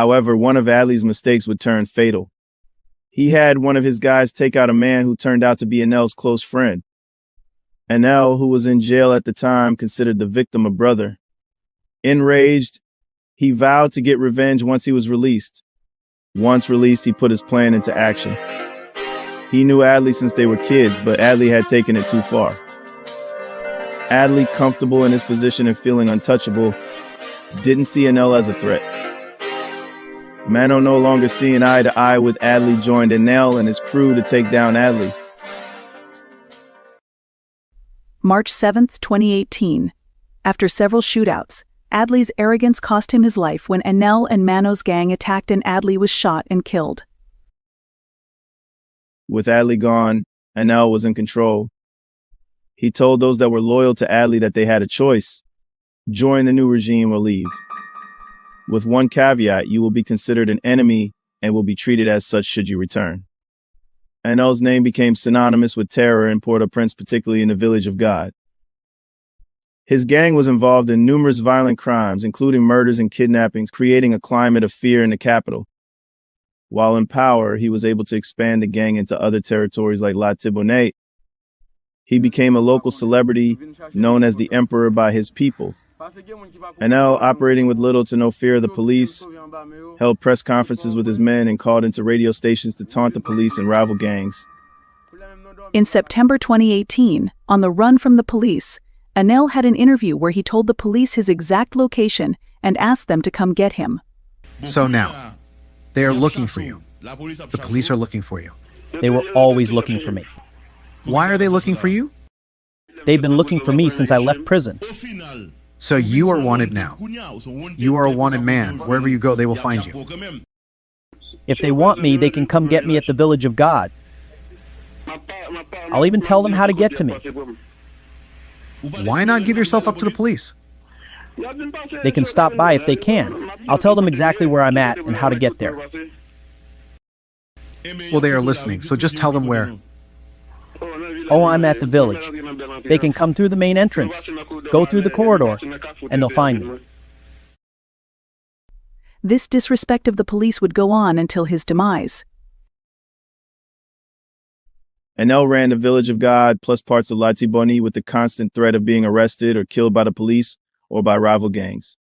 However, one of Adley's mistakes would turn fatal. He had one of his guys take out a man who turned out to be Arnel's close friend. Arnel, who was in jail at the time, considered the victim a brother. Enraged, he vowed to get revenge once he was released. Once released, he put his plan into action. He knew Adley since they were kids, but Adley had taken it too far. Adley, comfortable in his position and feeling untouchable, didn't see Arnel as a threat. Mano, no longer seeing eye to eye with Adley, joined Arnel and his crew to take down Adley. March 7, 2018. After several shootouts, Adley's arrogance cost him his life when Arnel and Mano's gang attacked and Adley was shot and killed. With Adley gone, Arnel was in control. He told those that were loyal to Adley that they had a choice: join the new regime or leave. With one caveat, you will be considered an enemy and will be treated as such should you return. Arnel's name became synonymous with terror in Port-au-Prince, particularly in the Village of God. His gang was involved in numerous violent crimes, including murders and kidnappings, creating a climate of fear in the capital. While in power, he was able to expand the gang into other territories like La Tibonite. He became a local celebrity known as the Emperor by his people. Arnel, operating with little to no fear of the police, held press conferences with his men and called into radio stations to taunt the police and rival gangs. In September 2018, on the run from the police, Arnel had an interview where he told the police his exact location and asked them to come get him. So now, they are looking for you. The police are looking for you. They were always looking for me. Why are they looking for you? They've been looking for me since I left prison. So you are wanted now. You are a wanted man. Wherever you go, they will find you. If they want me, they can come get me at the Village of God. I'll even tell them how to get to me. Why not give yourself up to the police? They can stop by if they can. I'll tell them exactly where I'm at and how to get there. Well, they are listening, so just tell them where. Oh, I'm at the village. They can come through the main entrance, go through the corridor, and they'll find me. This disrespect of the police would go on until his demise. Arnel ran the Village of God plus parts of La Tibonite with the constant threat of being arrested or killed by the police or by rival gangs.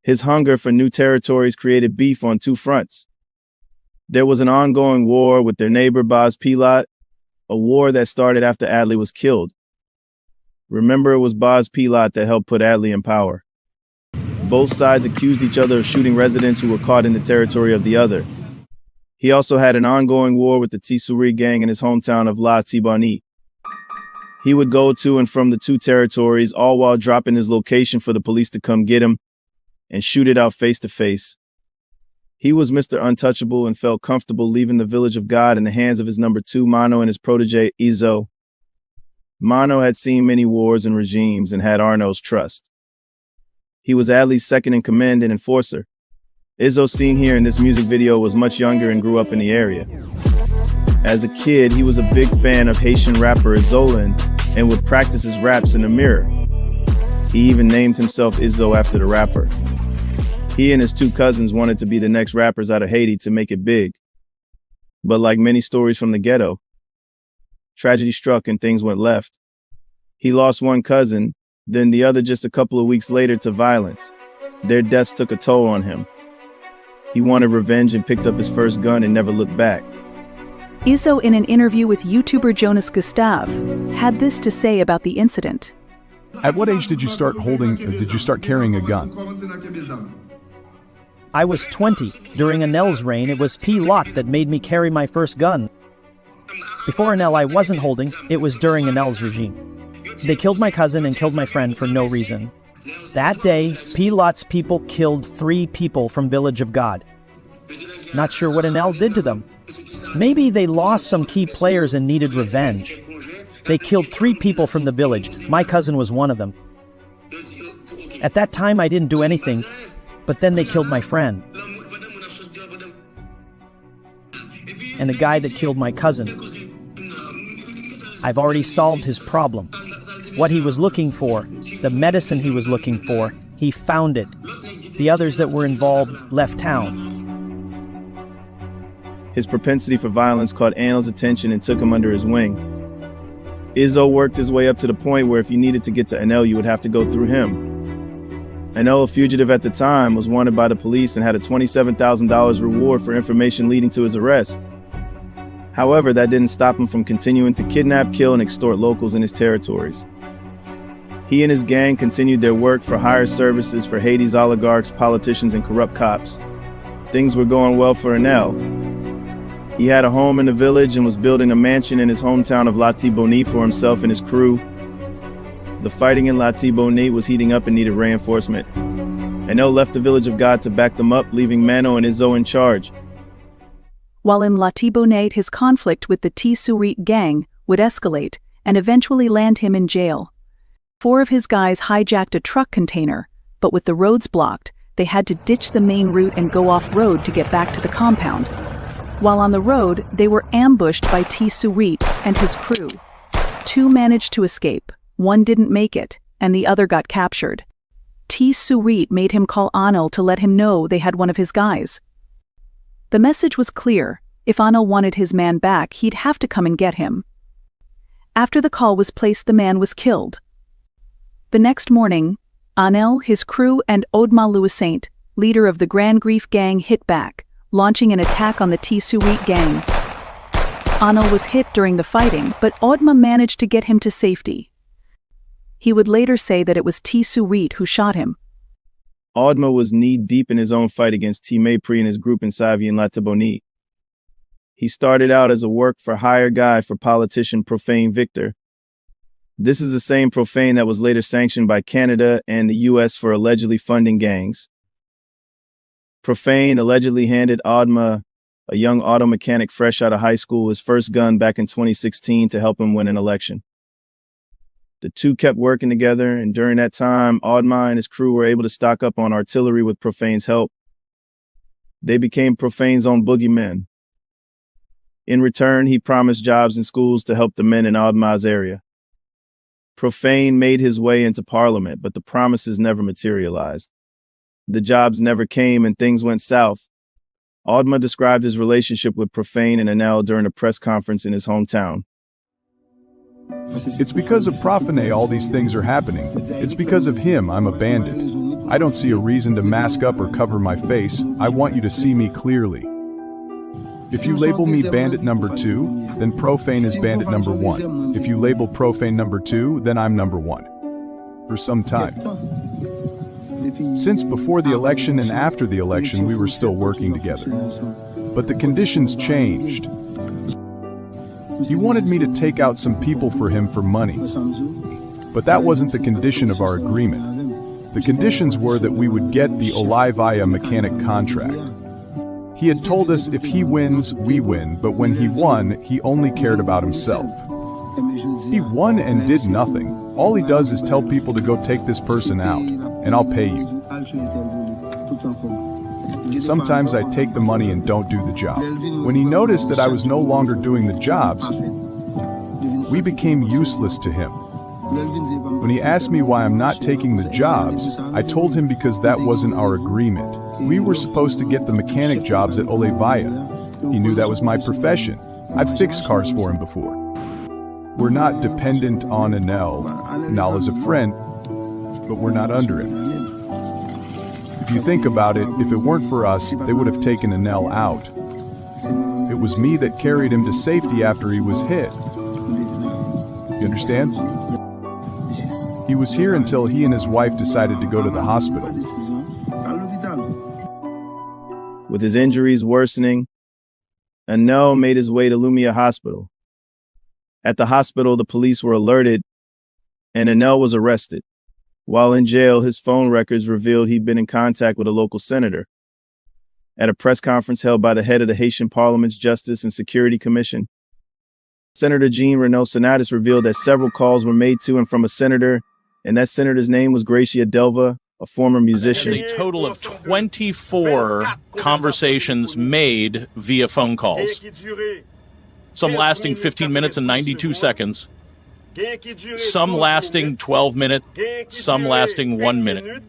His hunger for new territories created beef on two fronts. There was an ongoing war with their neighbor Baz Pilat, a war that started after Adley was killed. Remember, it was Baz Pilat that helped put Adley in power. Both sides accused each other of shooting residents who were caught in the territory of the other. He also had an ongoing war with the Tissouri gang in his hometown of La Tibonite. He would go to and from the two territories, all while dropping his location for the police to come get him and shoot it out face to face. He was Mr. Untouchable and felt comfortable leaving the Village of God in the hands of his number two, Mano, and his protege, Izzo. Mano had seen many wars and regimes and had Arnel's trust. He was Adley's second in command and enforcer. Izzo, seen here in this music video, was much younger and grew up in the area. As a kid, he was a big fan of Haitian rapper Zolan and would practice his raps in the mirror. He even named himself Izzo after the rapper. He and his two cousins wanted to be the next rappers out of Haiti to make it big. But like many stories from the ghetto, tragedy struck and things went left. He lost one cousin, then the other just a couple of weeks later to violence. Their deaths took a toll on him. He wanted revenge and picked up his first gun and never looked back. Izzo, in an interview with YouTuber Jonas Gustave, had this to say about the incident. At what age did you start carrying a gun? I was 20. During Arnel's reign, it was P. Lot that made me carry my first gun. Before Arnel, I wasn't holding. It was during Arnel's regime. They killed my cousin and killed my friend for no reason. That day, P. Lot's people killed 3 people from Village of God. Not sure what Arnel did to them. Maybe they lost some key players and needed revenge. They killed 3 people from the village. My cousin was one of them. At that time, I didn't do anything. But then they killed my friend. And the guy that killed my cousin. I've already solved his problem. What he was looking for, the medicine he was looking for, he found it. The others that were involved left town. His propensity for violence caught Arnel's attention and took him under his wing. Izzo worked his way up to the point where if you needed to get to Arnel, you would have to go through him. Arnel, a fugitive at the time, was wanted by the police and had a $27,000 reward for information leading to his arrest. However, that didn't stop him from continuing to kidnap, kill, and extort locals in his territories. He and his gang continued their work for hire services for Haiti's oligarchs, politicians, and corrupt cops. Things were going well for Arnel. He had a home in the village and was building a mansion in his hometown of Latibonite for himself and his crew. The fighting in Latibonite was heating up and needed reinforcement. Arnel left the village of God to back them up, leaving Mano and Izzo in charge. While in Latibonite, his conflict with the Tsurit gang would escalate and eventually land him in jail. 4 of his guys hijacked a truck container, but with the roads blocked, they had to ditch the main route and go off-road to get back to the compound. While on the road, they were ambushed by Tsurit and his crew. 2 managed to escape, 1 didn't make it, and the other got captured. Tsurit made him call Arnel to let him know they had one of his guys. The message was clear: if Arnel wanted his man back, he'd have to come and get him. After the call was placed, the man was killed. The next morning, Arnel, his crew, and Audemars Louis-Saint, leader of the Grand Grief gang, hit back, launching an attack on the Tsurit gang. Arnel was hit during the fighting, but Audemars managed to get him to safety. He would later say that it was Tsurit who shot him. Audemars was knee-deep in his own fight against T. Mépris and his group in Savy and Latibonite. He started out as a work-for-hire guy for politician Profane Victor. This is the same Profane that was later sanctioned by Canada and the U.S. for allegedly funding gangs. Profane allegedly handed Audemars, a young auto mechanic fresh out of high school, his first gun back in 2016 to help him win an election. The two kept working together, and during that time, Audemars and his crew were able to stock up on artillery with Profane's help. They became Profane's own boogeymen. In return, he promised jobs in schools to help the men in Audemars' area. Profane made his way into Parliament, but the promises never materialized. The jobs never came and things went south. Audemars described his relationship with Profane and Arnel during a press conference in his hometown. It's because of Profane all these things are happening. It's because of him I'm a bandit. I don't see a reason to mask up or cover my face. I want you to see me clearly. If you label me bandit number 2, then Profane is bandit number 1. If you label Profane number 2, then I'm number 1. For some time. Since before the election and after the election, we were still working together. But the conditions changed. He wanted me to take out some people for him for money. But that wasn't the condition of our agreement. The conditions were that we would get the Olivia mechanic contract. He had told us if he wins, we win, but when he won, he only cared about himself. He won and did nothing. All he does is tell people to go take this person out, and I'll pay you. Sometimes I take the money and don't do the job. When he noticed that I was no longer doing the jobs, we became useless to him. When he asked me why I'm not taking the jobs, I told him because that wasn't our agreement. We were supposed to get the mechanic jobs at Olivia. He knew that was my profession. I've fixed cars for him before. We're not dependent on Arnel. Arnel is a friend, but we're not under him. If you think about it, if it weren't for us, they would have taken Arnel out. It was me that carried him to safety after he was hit. You understand? He was here until he and his wife decided to go to the hospital. With his injuries worsening, Arnel made his way to Lumia Hospital. At the hospital, the police were alerted, and Arnel was arrested. While in jail, his phone records revealed he'd been in contact with a local senator. At a press conference held by the head of the Haitian Parliament's Justice and Security Commission, Senator Jean Renaud Senatus revealed that several calls were made to and from a senator, and that senator's name was Gracia Delva, a former musician. A total of 24 conversations made via phone calls, some lasting 15 minutes and 92 seconds, some lasting 12 minutes, some lasting 1 minute.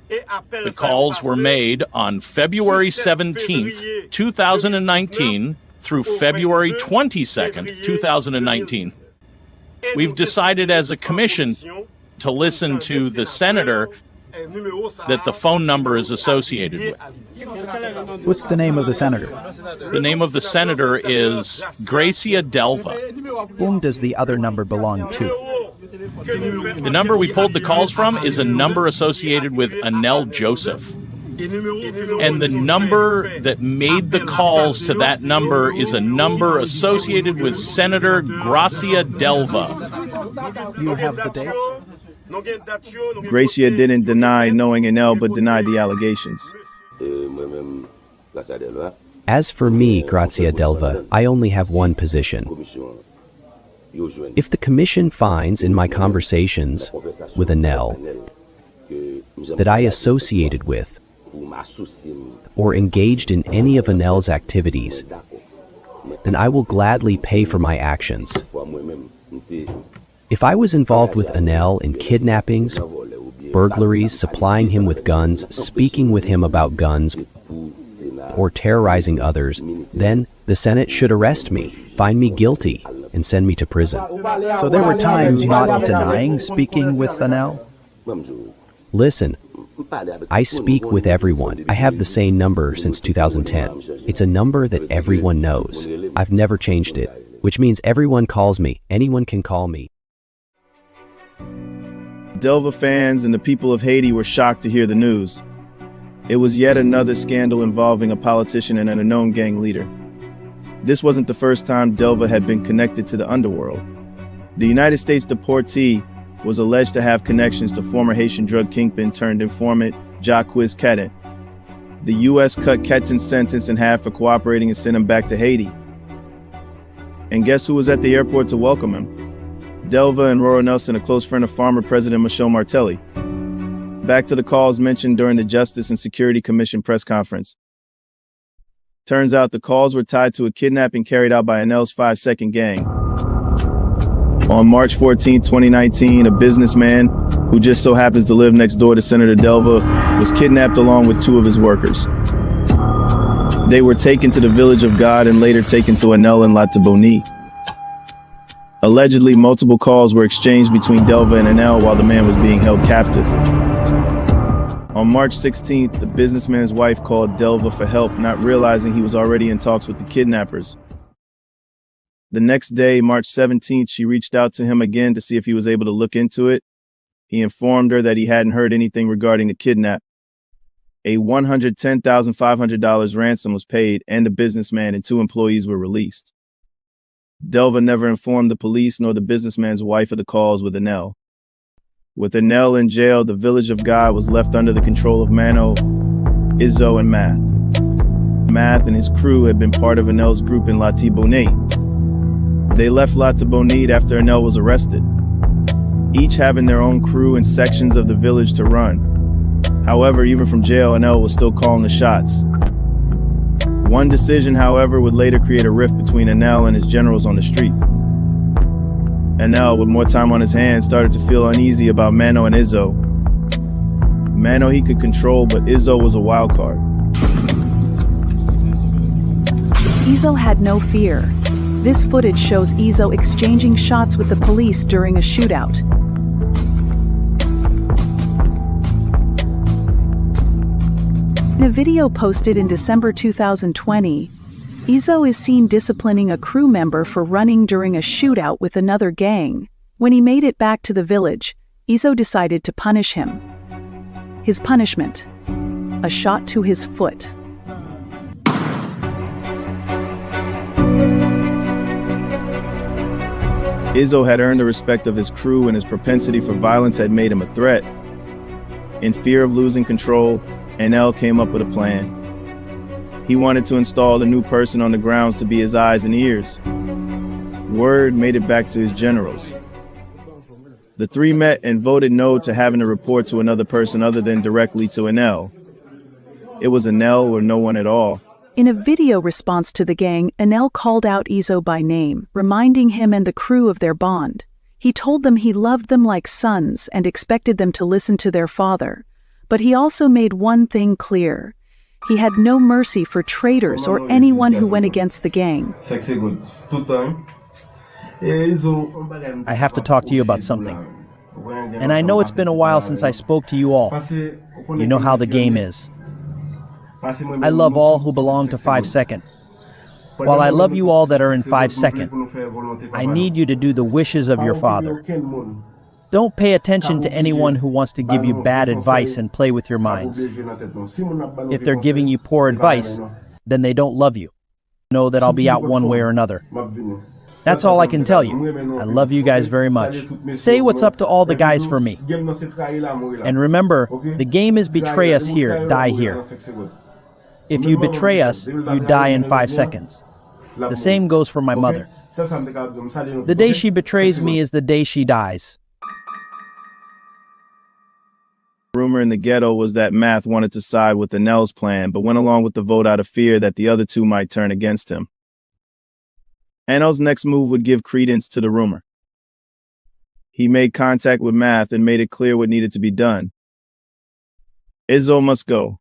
The calls were made on February 17th, 2019 through February 22nd, 2019. We've decided as a commission to listen to the senator that the phone number is associated with. What's the name of the senator? The name of the senator is Gracia Delva. Whom does the other number belong to? The number we pulled the calls from is a number associated with Arnel Joseph. And the number that made the calls to that number is a number associated with Senator Gracia Delva. You have the dates? Gracia didn't deny knowing Arnel, but denied the allegations. As for me, Grazia Delva, I only have one position. If the commission finds in my conversations with Arnel that I associated with or engaged in any of Arnel's activities, then I will gladly pay for my actions. If I was involved with Arnel in kidnappings, burglaries, supplying him with guns, speaking with him about guns, or terrorizing others, then the Senate should arrest me, find me guilty, and send me to prison. So there were times not denying speaking with Arnel? Listen, I speak with everyone. I have the same number since 2010. It's a number that everyone knows. I've never changed it, which means everyone calls me. Anyone can call me. Delva fans and the people of Haiti were shocked to hear the news. It was yet another scandal involving a politician and an unknown gang leader. This wasn't the first time Delva had been connected to the underworld. The United States deportee was alleged to have connections to former Haitian drug kingpin turned informant Jacques Ketin. The U.S. cut Ketin's sentence in half for cooperating and sent him back to Haiti. And guess who was at the airport to welcome him? Delva and Rora Nelson, a close friend of former President Michel Martelly. Back to the calls mentioned during the Justice and Security Commission press conference. Turns out the calls were tied to a kidnapping carried out by Arnel's 5 Second gang. On March 14, 2019, a businessman who just so happens to live next door to Senator Delva was kidnapped along with 2 of his workers. They were taken to the Village of God and later taken to Arnel and Latibonite. Allegedly, multiple calls were exchanged between Delva and Arnel while the man was being held captive. On March 16th, the businessman's wife called Delva for help, not realizing he was already in talks with the kidnappers. The next day, March 17th, she reached out to him again to see if he was able to look into it. He informed her that he hadn't heard anything regarding the kidnap. A $110,500 ransom was paid, and the businessman and 2 employees were released. Delva never informed the police nor the businessman's wife of the calls with Arnel. With Arnel in jail, the Village of God was left under the control of Mano, Izzo, and Math. Math and his crew had been part of Arnel's group in Latibonite. They left Latibonite after Arnel was arrested, each having their own crew and sections of the village to run. However, even from jail, Arnel was still calling the shots. One decision, however, would later create a rift between Arnel and his generals on the street. Arnel, with more time on his hands, started to feel uneasy about Mano and Izzo. Mano he could control, but Izzo was a wild card. Izzo had no fear. This footage shows Izzo exchanging shots with the police during a shootout. In a video posted in December 2020, Izzo is seen disciplining a crew member for running during a shootout with another gang. When he made it back to the village, Izzo decided to punish him. His punishment: a shot to his foot. Izzo had earned the respect of his crew, and his propensity for violence had made him a threat. In fear of losing control, Arnel came up with a plan. He wanted to install a new person on the grounds to be his eyes and ears. Word made it back to his generals. The 3 met and voted no to having to report to another person other than directly to Arnel. It was Arnel or no one at all. In a video response to the gang, Arnel called out Izzo by name, reminding him and the crew of their bond. He told them he loved them like sons and expected them to listen to their father. But he also made one thing clear. He had no mercy for traitors or anyone who went against the gang. I have to talk to you about something. And I know it's been a while since I spoke to you all. You know how the game is. I love all who belong to 5 Second. While I love you all that are in 5 Second, I need you to do the wishes of your father. Don't pay attention to anyone who wants to give you bad advice and play with your minds. If they're giving you poor advice, then they don't love you. Know that I'll be out one way or another. That's all I can tell you. I love you guys very much. Say what's up to all the guys for me. And remember, the game is betray us here, die here. If you betray us, you die in 5 seconds. The same goes for my mother. The day she betrays me is the day she dies. Rumor in the ghetto was that Math wanted to side with Arnel's plan, but went along with the vote out of fear that the other two might turn against him. Arnel's next move would give credence to the rumor. He made contact with Math and made it clear what needed to be done. Izzo must go,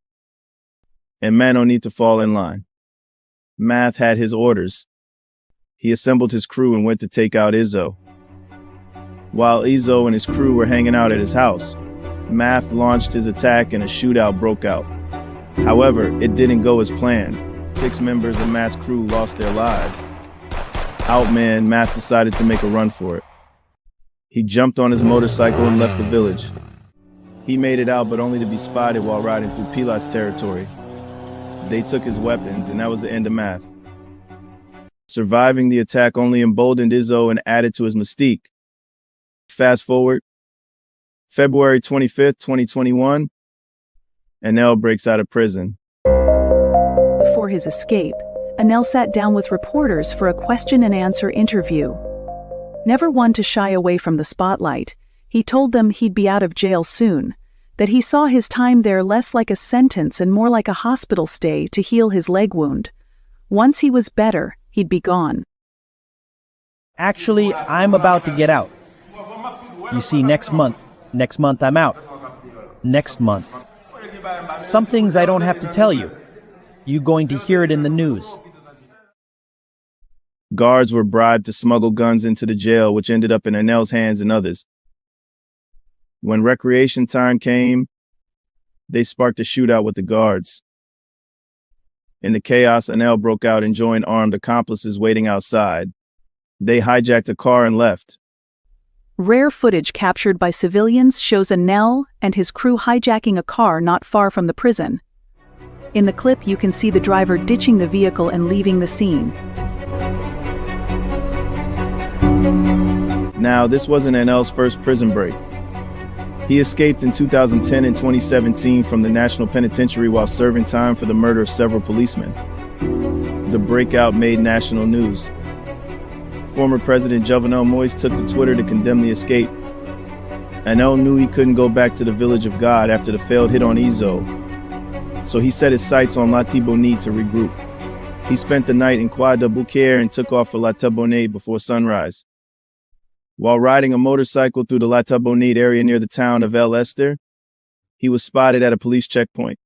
and Mano need to fall in line. Math had his orders. He assembled his crew and went to take out Izzo. While Izzo and his crew were hanging out at his house, Math launched his attack and a shootout broke out. However, it didn't go as planned. 6 members of Math's crew lost their lives. Outmanned, Math decided to make a run for it. He jumped on his motorcycle and left the village. He made it out, but only to be spotted while riding through Pila's territory. They took his weapons, and that was the end of Math. Surviving the attack only emboldened Izzo and added to his mystique. Fast forward, February 25th, 2021, Arnel breaks out of prison. Before his escape, Arnel sat down with reporters for a question-and-answer interview. Never one to shy away from the spotlight, he told them he'd be out of jail soon, that he saw his time there less like a sentence and more like a hospital stay to heal his leg wound. Once he was better, he'd be gone. Actually, I'm about to get out. You see, next month I'm out. Next month. Some things I don't have to tell you. You're going to hear it in the news. Guards were bribed to smuggle guns into the jail, which ended up in Arnel's hands and others. When recreation time came, they sparked a shootout with the guards. In the chaos, Arnel broke out and joined armed accomplices waiting outside. They hijacked a car and left. Rare footage captured by civilians shows Arnel and his crew hijacking a car not far from the prison. In the clip, you can see the driver ditching the vehicle and leaving the scene. Now, this wasn't Arnel's first prison break. He escaped in 2010 and 2017 from the National Penitentiary while serving time for the murder of several policemen. The breakout made national news. Former President Jovenel Moise took to Twitter to condemn the escape. Arnel knew he couldn't go back to the Village of God after the failed hit on Izzo, so he set his sights on La Tibonite to regroup. He spent the night in Croix de Boucaire and took off for La Tibonite before sunrise. While riding a motorcycle through the La Tibonite area near the town of El Esther, he was spotted at a police checkpoint.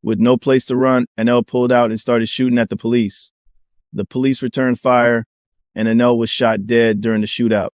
With no place to run, Arnel pulled out and started shooting at the police. The police returned fire, and Arnel was shot dead during the shootout.